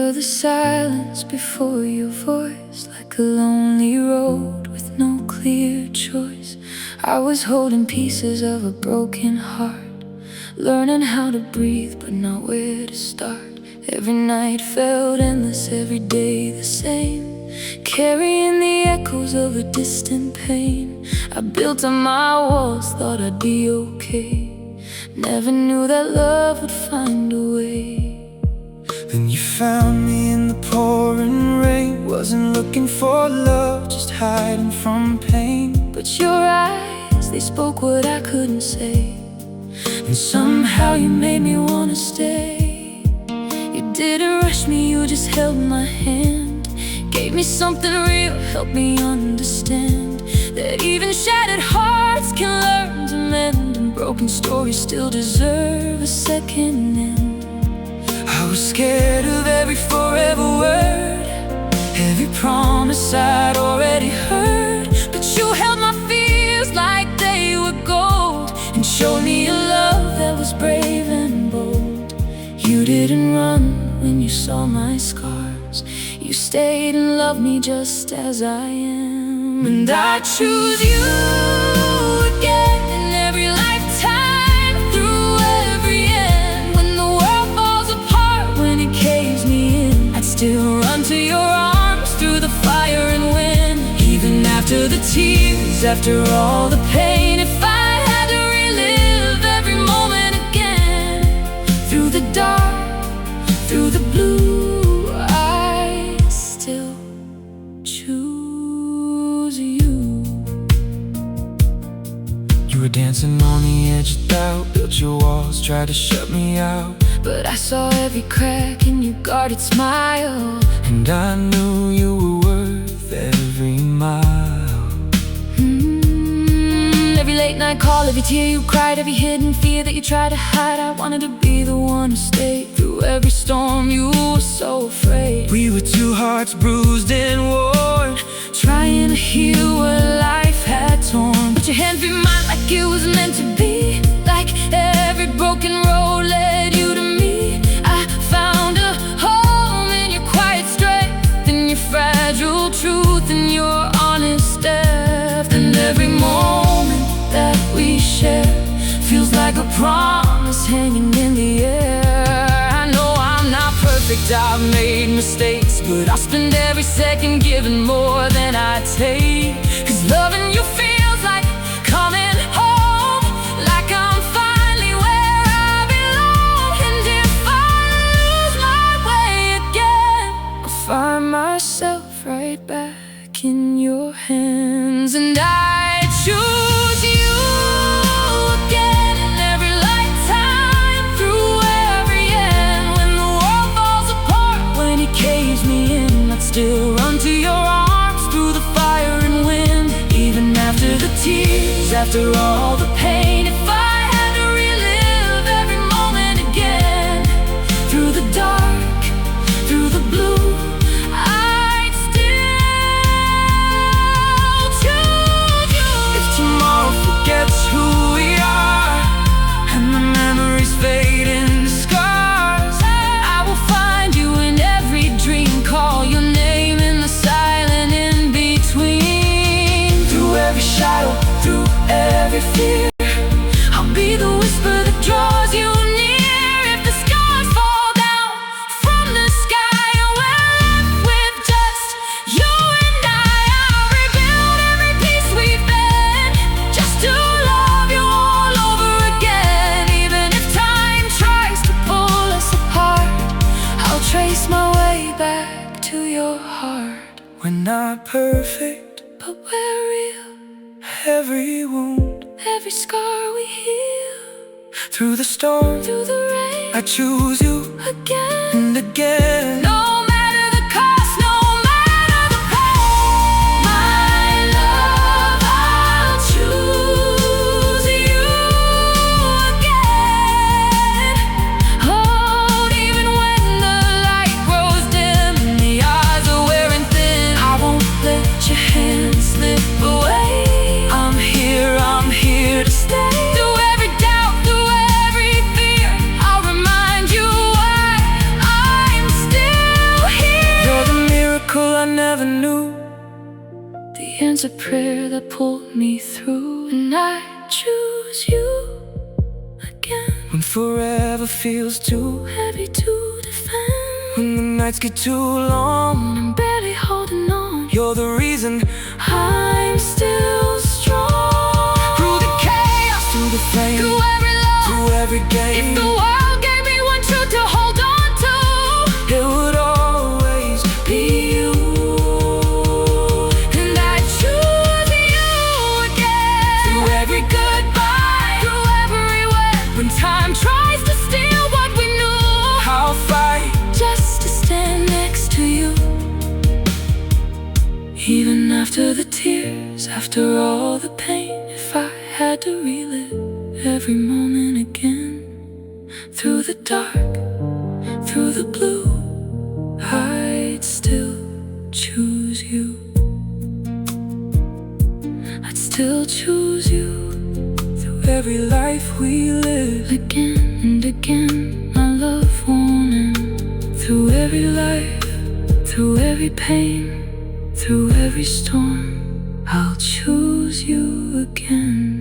remember the silence before your voice, like a lonely road with no clear choice. I was holding pieces of a broken heart, learning how to breathe but not where to start. Every night felt endless, every day the same, carrying the echoes of a distant pain. I built on my walls, thought I'd be okay, never knew that love would find a way. Then you found me in the pouring rain. Wasn't looking for love, just hiding from pain. But your eyes, they spoke what I couldn't say, and somehow you made me wanna stay. You didn't rush me, you just held my hand, gave me something real, helped me understand that even shattered hearts can learn to mend, and broken stories still deserve a second end. I was scared of every forever word, every promise I'd already heard. But you held my fears like they were gold, and showed me a love that was brave and bold. You didn't run when you saw my scars, you stayed and loved me just as I am. And I choose you again in every lifetime, through every end. When the world falls apart, when it caves me in, I'd still run to your arms through the fire and wind. Even after the tears, after all the pain, if I had to relive every moment again, through the dark, through the blue, I still choose you. You were dancing on the edge of doubt, built your walls, tried to shut me out. But I saw every crack in your guarded smile, and I knew you were worth every mile. Every late night call, every tear you cried, every hidden fear that you tried to hide. I wanted to be the one who stayed through every storm. You were so afraid. We were two hearts bruised and worn, trying to heal what life had torn. But your hand through mine like it was meant to be, like every broken road led you to me. I found a home in your quiet strength, in your fragile truth, in your honest depth. And every moment that we share feels like a promise hanging in the air. I know I'm not perfect, I've made mistakes, but I'll spend every second giving more than I take. 'Cause loving you feels like coming home, like I'm finally where I belong. And if I lose my way again, I'll find myself right back in your hands. And I choose you again in every lifetime, through every end. When the world falls apart, when it caves me in, I'd still run to your arms through the fire and wind. Even after the tears, after all the pain, if I had to relive every moment again, through the dark, through the blue, I'd still choose you. if tomorrow forgets who we are, and the memories fade into scars, I will find you in every dream, call your name in the silent in between. through every shadow, through every fear, I'll be the whisper that draws you near. If the scars fall down from the sky, and we're left with just you and I'll rebuild every piece we've been, just to love you all over again. Even if time tries to pull us apart, I'll trace my way back to your heart. we're not perfect, But we're real, every wound, every scar we heal. through the storm, Through the rain, I choose you again and again. No matter the cost, no matter the pain, my love, I'll choose you again. Oh, even when the light grows dim and the eyes are wearing thin, I won't let your hand slip away. I'm here to stay. Through every doubt, through every fear, I'll remind you why I'm still Sheeran's a prayer that pulled me through, and I choose you again. When forever feels too Heavy to defend, when the nights get too long, when I'm barely holding on, you're the reason I'm still strong. through the chaos, through the flame, Through every love, through every game. if the world gave me one truth to hold on to, It would always be you. and I choose you again. Through every goodbye, Through every way, when time tries to steal what we knew, I'll fight. just to stand next to you. Even after the tears, after all the pain, if I had to relive every moment again, through the dark, through the blue, I'd still choose you. I'd still choose you. Through every life we live, Again and again, my love won't end. Through every life, through every pain, through every storm, I'll choose you again.